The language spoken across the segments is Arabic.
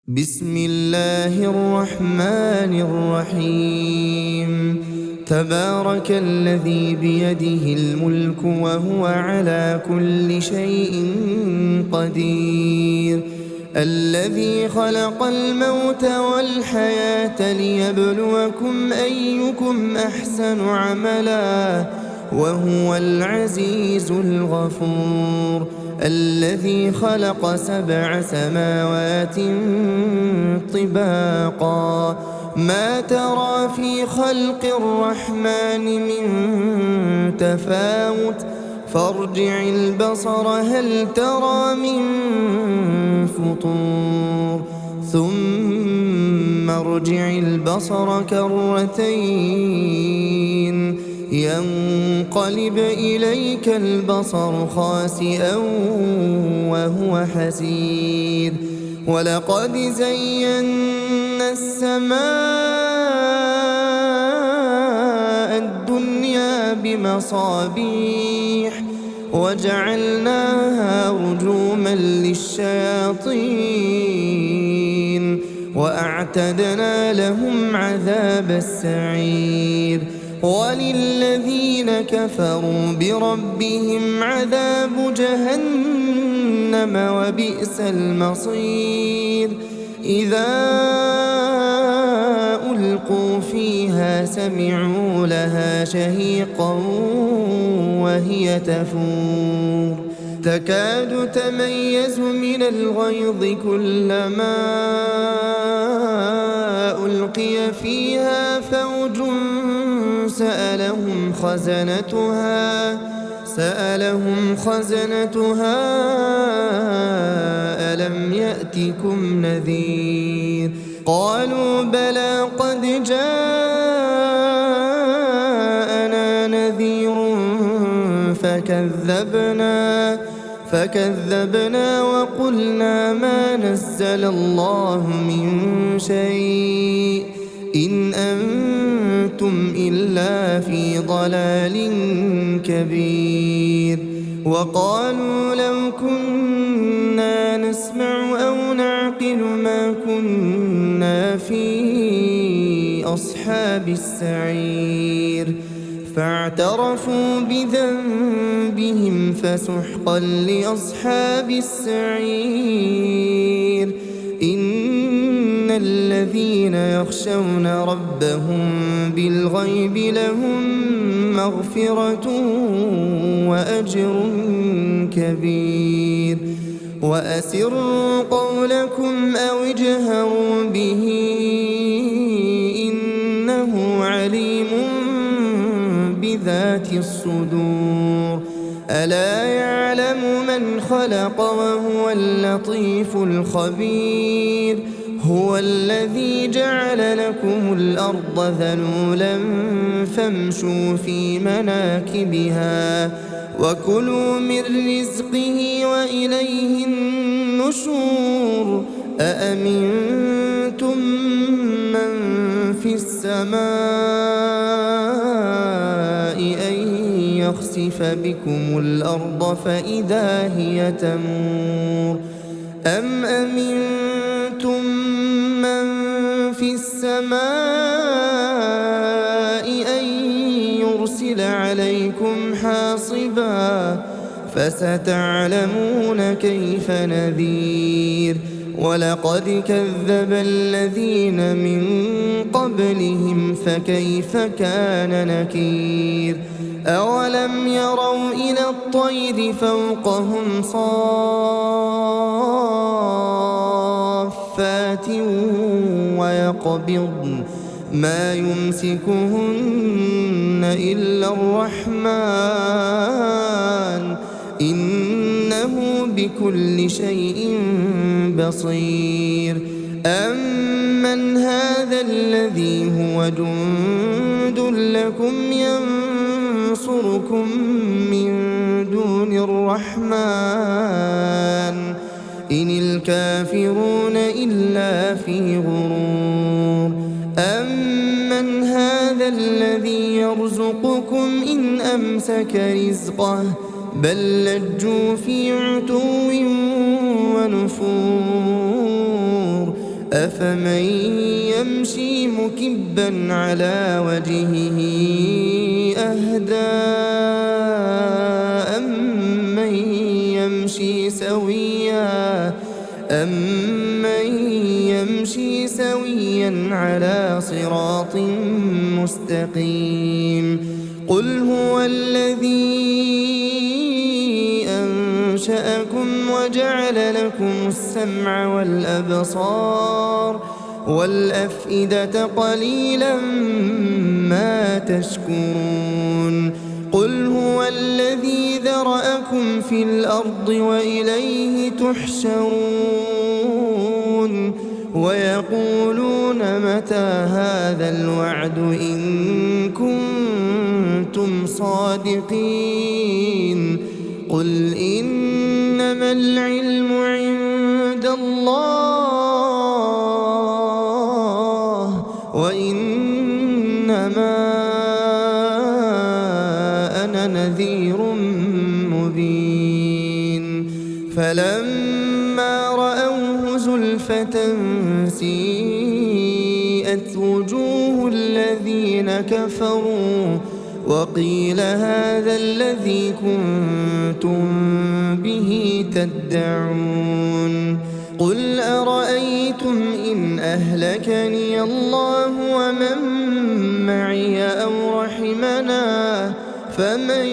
بسم الله الرحمن الرحيم. تبارك الذي بيده الملك وهو على كل شيء قدير، الذي خلق الموت والحياة ليبلوكم أيكم أحسن عملا وهو العزيز الغفور، الذي خلق 7 سماوات طباقا ما ترى في خلق الرحمن من تفاوت فارجع البصر هل ترى من فطور ثم ارجع البصر كرتين ينقلب إليك البصر خاسئا وهو حسير، ولقد زينا السماء الدنيا بمصابيح وجعلناها رجوما للشياطين وأعتدنا لهم عذاب السعير، وللذين كفروا بربهم عذاب جهنم وبئس المصير. إذا ألقوا فيها سمعوا لها شهيقا وهي تفور تكاد تميز من الغيظ كلما ألقي فيها فوج سألهم خزنتها ألم يأتكم نذير؟ قالوا بلى قد جاءنا نذير فكذبنا وقلنا ما نزل الله من شيء إن أنتم إلا في ضلال كبير. وقالوا لو كنا نسمع أو نعقل ما كنا في أصحاب السعير، فاعترفوا بذنبهم فسحقا لأصحاب السعير. إن الذين يخشون ربهم بالغيب لهم مغفرة وأجر كبير. وأسروا قولكم أو اجهروا به إنه عليم بذات الصدور. ألا يعلم من خلق وهو اللطيف الخبير. هو الذي جعل لكم الأرض ذلولا فامشوا في مناكبها وكلوا من رزقه وإليه النشور. أأمنتم من في السماء أن يخسف بكم الأرض فإذا هي تمور أم أمنتم من في السماء أن يرسل عليكم حاصبا فستعلمون كيف نذير. ولقد كذب الذين من قبلهم فكيف كان نكير. أولم يروا إلى الطير فوقهم صافات ويقبضن ما يمسكهن إلا الرحمن إنه بكل شيء بصير. أمن هذا الذي هو جند لكم ينصركم من دون الرحمن إن الكافرون إلا في غرور. أمن هذا الذي يرزقكم إن أمسك رزقه بل لجوا في عتو ونفور أفمن يمشي مكبا على وجهه أهدى أمن يمشي سويا على صراط مستقيم قل هو الذي أنشأكم وجعل لكم السمع والأبصار والأفئدة قليلا ما تشكرون قل هو الذي ذرأكم في الأرض وإليه تحشرون ويقولون متى هذا الوعد إن كنتم صادقين قل إنما العلم عند الله وإنما أنا نذير مبين فلما رأوه زلفة سيئت وجوه الذين كفروا وقيل هذا الذي كنتم به تدعون قل أرأيتم إن أهلكني الله ومن معي أو رحمنا فمن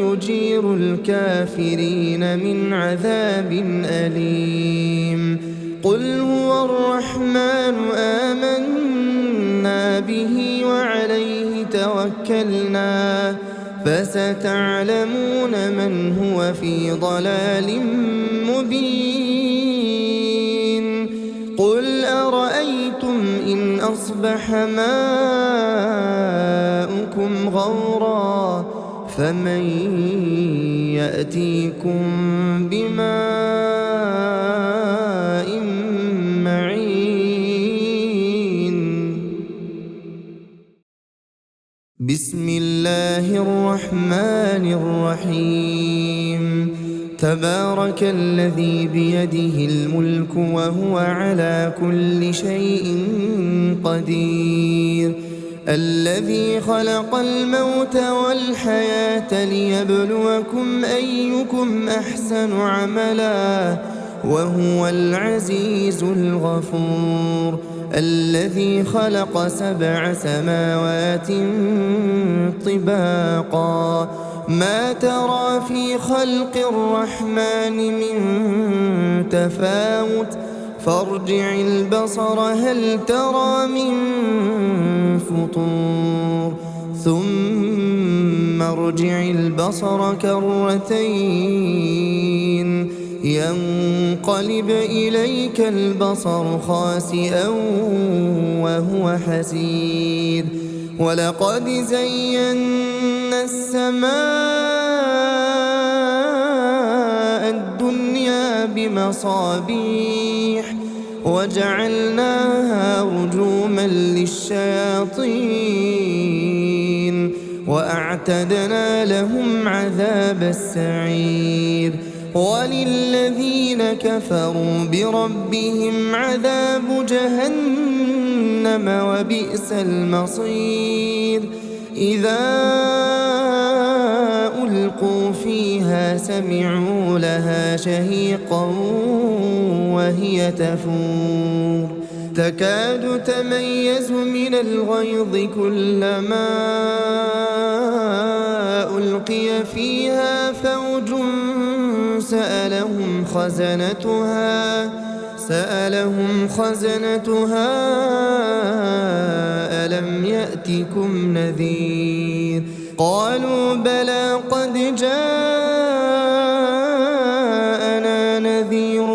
يجير الكافرين من عذاب أليم قل هو الرحمن آمنا به وعليه توكلنا فستعلمون من هو في ضلال مبين قل أرأيتم إن أصبح ماؤكم غورا فمن يأتيكم بماء معين بسم الله الرحمن الرحيم تبارك الذي بيده الملك وهو على كل شيء قدير الذي خلق الموت والحياة ليبلوكم أيكم أحسن عملا وهو العزيز الغفور الذي خلق 7 سماوات طباقا ما ترى في خلق الرحمن من تفاوت فارجع البصر هل ترى من فطور ثم ارجع البصر كرتين ينقلب إليك البصر خاسئا وهو حسير ولقد زينا السماء الدنيا بمصابيح وجعلناها رجوما للشياطين وأعتدنا لهم عذاب السعير وللذين كفروا بربهم عذاب جهنم وبئس المصير إذا ألقوا فيها سمعوا لها شهيقا وهي تفور تكاد تميز من الغيظ كلما ألقي فيها فوج سألهم خزنتها ألم يأتكم نذير قالوا بلى قد جاءنا نذير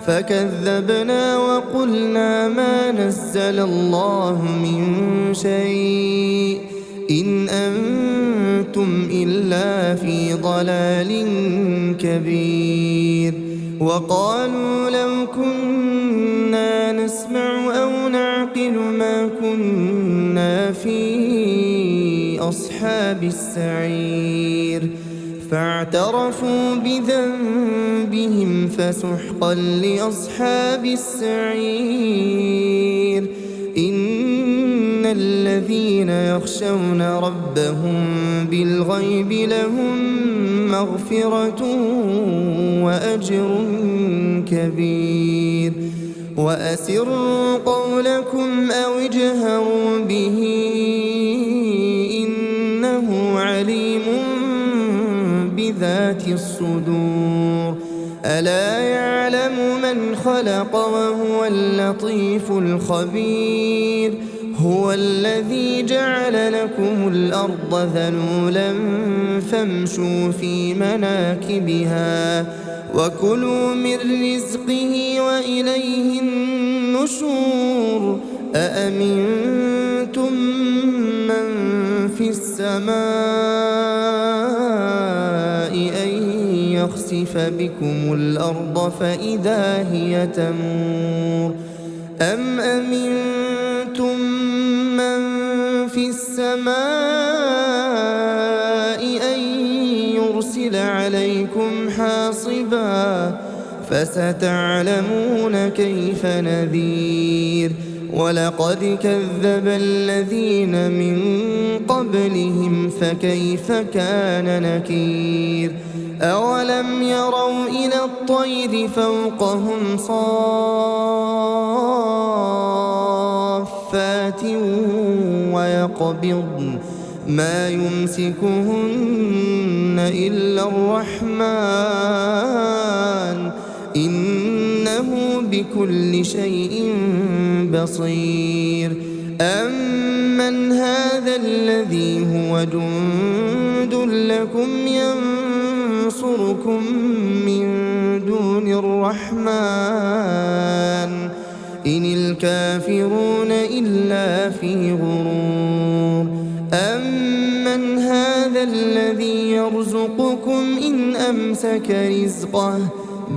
فكذبنا وقلنا ما نزل الله من شيء إن أنتم إلا في ضلال كبير وقالوا لو كنا نسمع أو نعقل ما كنا في أصحاب السعير فاعترفوا بذنبهم فسحقا لأصحاب السعير إن الذين يخشون ربهم بالغيب لهم مغفرة وأجر كبير وأسروا قولكم أو اجهروا به إنه عليم بذات الصدور ألا يعلم من خلق وهو اللطيف الخبير هو الذي جعل لكم الأرض ذلولا فامشوا في مناكبها وكلوا من رزقه وإليه النشور أأمنتم من في السماء أن يخسف بكم الأرض فإذا هي تمور أم أمنتم من في السماء أن يرسل عليكم حاصبا فستعلمون كيف نذير ولقد كذب الذين من قبلهم فكيف كان نكير أولم يروا إلى الطير فوقهم صافات ويقبضن ما يمسكهن إلا الرحمن إنه بكل شيء بصير أمن هذا الذي هو جند لكم ينصركم من دون الرحمن إن الكافرون إلا في غرور أمن هذا الذي يرزقكم إن أمسك رزقه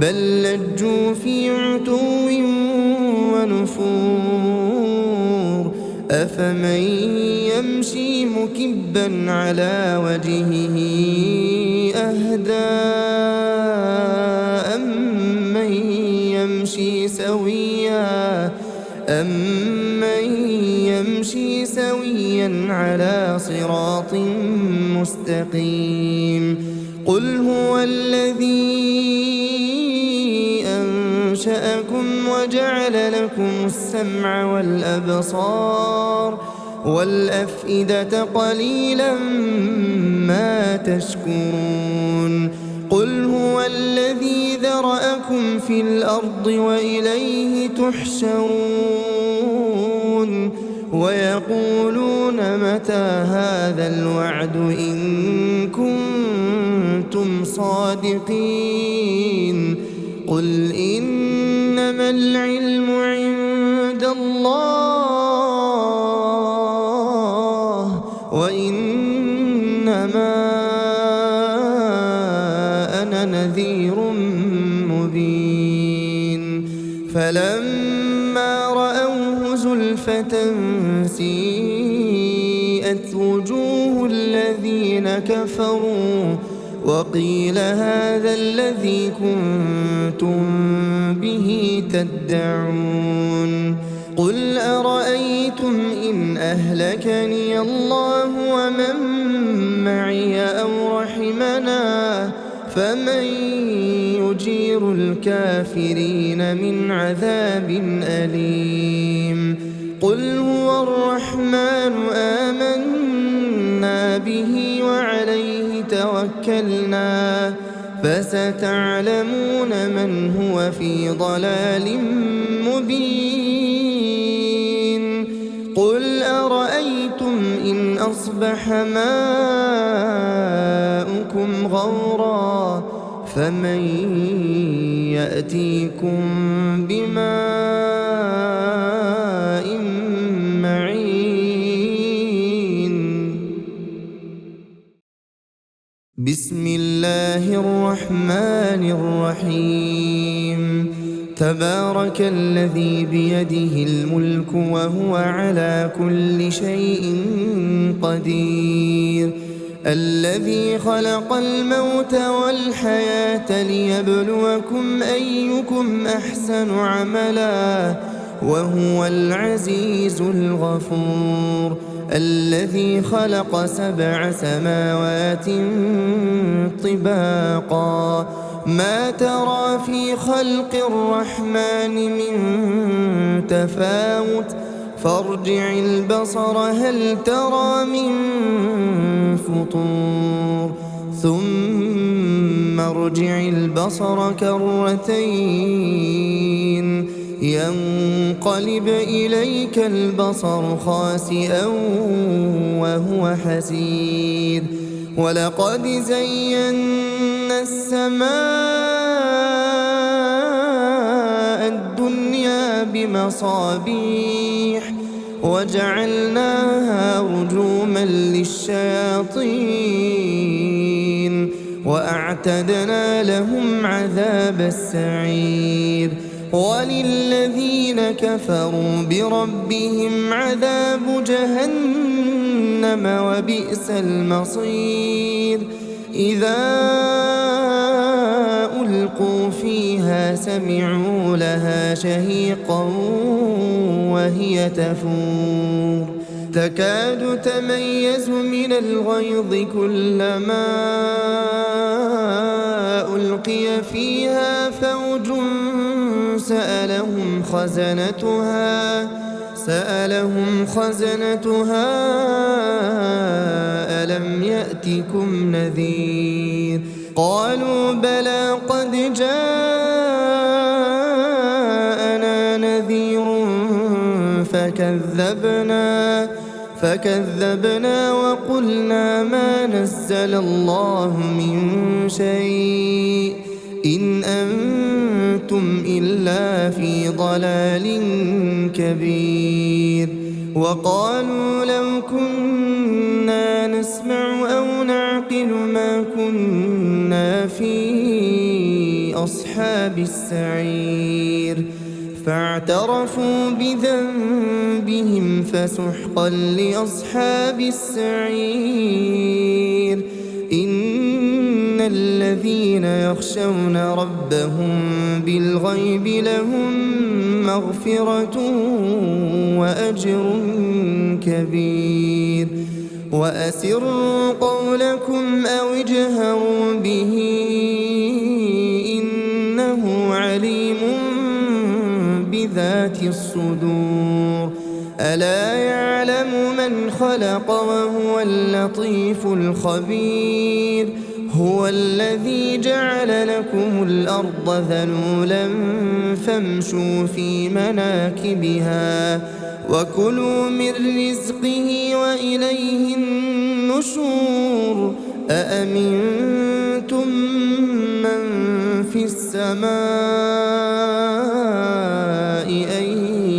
بل لجوا في عتو ونفور أفمن يمشي مكبا على وجهه أهدى أمن يمشي سويا على صراط مستقيم قل هو الذي أنشأكم وجعل لكم السمع والأبصار والأفئدة قليلا ما تشكرون قل هو الذي ذرأكم في الأرض وإليه تحشرون ويقولون متى هذا الوعد إن كنتم صادقين قل إنما العلم عند الله وإنما أنا نذير مبين فلما رأوه زلفة سيئت وجوه الذين كفروا وقيل هذا الذي كنتم به تدعون قل أرأيتم إن أهلكني الله ومن معي أو رحمنا فمن يجير الكافرين من عذاب أليم قل هو الرحمن آمنا به وعليه توكلنا فستعلمون من هو في ضلال مبين قل أرأيتم إن أصبح ماؤكم غورا فمن يأتيكم بماء معين بسم الله الرحمن الرحيم تبارك الذي بيده الملك وهو على كل شيء قدير الذي خلق الموت والحياة ليبلوكم أيكم أحسن عملا وهو العزيز الغفور. الذي خلق 7 سماوات طباقا ما ترى في خلق الرحمن من تفاوت فارجع البصر هل ترى من فطور ثم ارجع البصر كرتين ينقلب إليك البصر خاسئا وهو حسير. ولقد زينا السماء الدنيا بمصابيح وجعلناها رجوما للشياطين وأعتدنا لهم عذاب السعير. وللذين كفروا بربهم عذاب جهنم وبئس المصير. إذا ألقوا فيها سمعوا لها شهيقا وهي تفور تكاد تميز من الغيظ كلما ألقي فيها فوج سألهم خزنتها ألم يأتكم نذير قالوا بلى قد جاءنا نذير فكذبنا وقلنا ما نزل الله من شيء إن أنتم إلا في ضلال كبير. وقالوا لو كنا نسمع أو نعقل ما كنا في أصحاب السعير فاعترفوا بذنبهم فسحقا لأصحاب السعير. إن الذين يخشون ربهم بالغيب لهم مغفرة وأجر كبير. وأسروا قولكم أو اجهروا به إنه عليم بذات الصدور. ألا يعلم من خلق وهو اللطيف الخبير. هو الذي جعل لكم الأرض ذلولا فامشوا في مناكبها وكلوا من رزقه وإليه النشور. أأمنتم من في السماء أن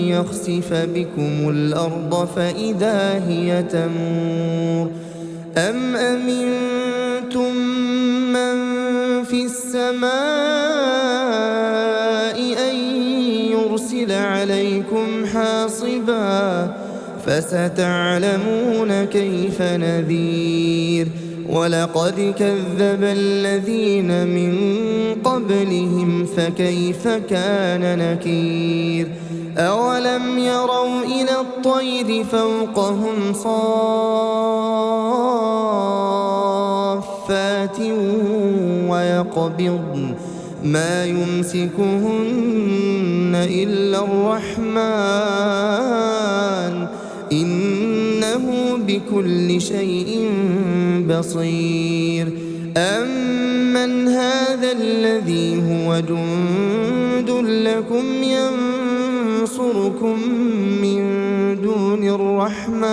يخسف بكم الأرض فإذا هي تمور أم أمنتم من في السماء أن يرسل عليكم حاصبا فستعلمون كيف نذير. ولقد كذب الذين من قبلهم فكيف كان نكير. أولم يروا إلى الطير فوقهم صافات ويقبضن ما يمسكهن إلا الرحمن إنه بكل شيء بصير. أمن هذا الذي هو جند لكم ينصركم من دون الرحمن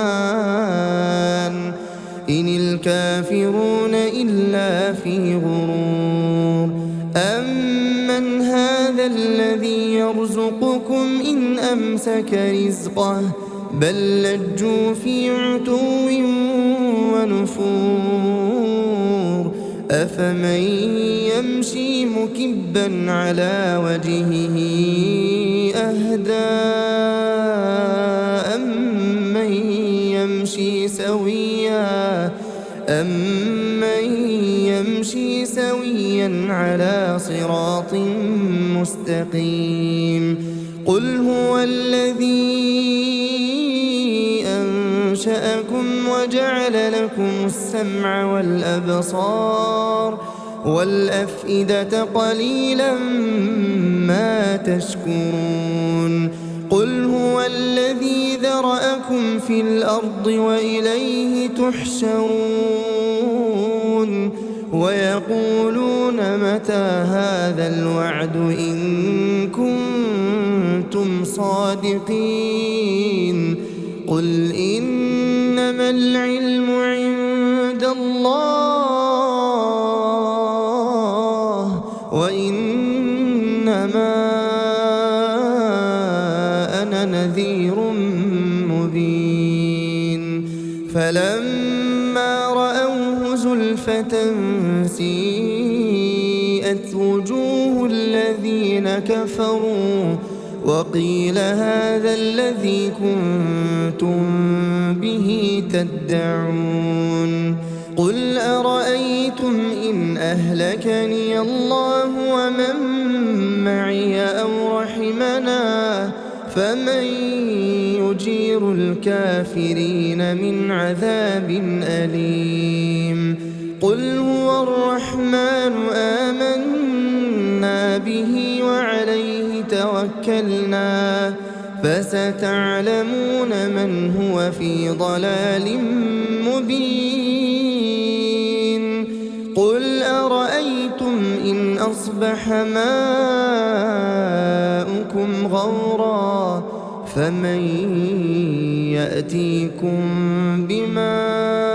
إن الكافرون إلا في غرور. أمن هذا الذي يرزقكم إن أمسك رزقه بل لجوا في عتو ونفور. أفمن يمشي مكبا على وجهه أهدى أمن يمشي سويا سويا على صراط مستقيم. قل هو الذي أنشأكم وجعل لكم السمع والأبصار والأفئدة قليلا ما تشكرون. قل هو الذي ذرأكم في الأرض وإليه تحشرون. ويقولون متى هذا الوعد إن كنتم صادقين. قل إنما العلم عند الله وإنما أنا نذير مبين. فلما رأوه زلفة سيئت وجوه الذين كفروا وقيل هذا الذي كنتم به تدعون. قل أرأيتم إن أهلكني الله ومن معي أو رحمنا فمن يجير الكافرين من عذاب أليم. قل هو الرحمن آمنا به وعليه توكلنا فستعلمون من هو في ضلال مبين. قل أرأيتم إن أصبح ماؤكم غورا فمن يأتيكم بماء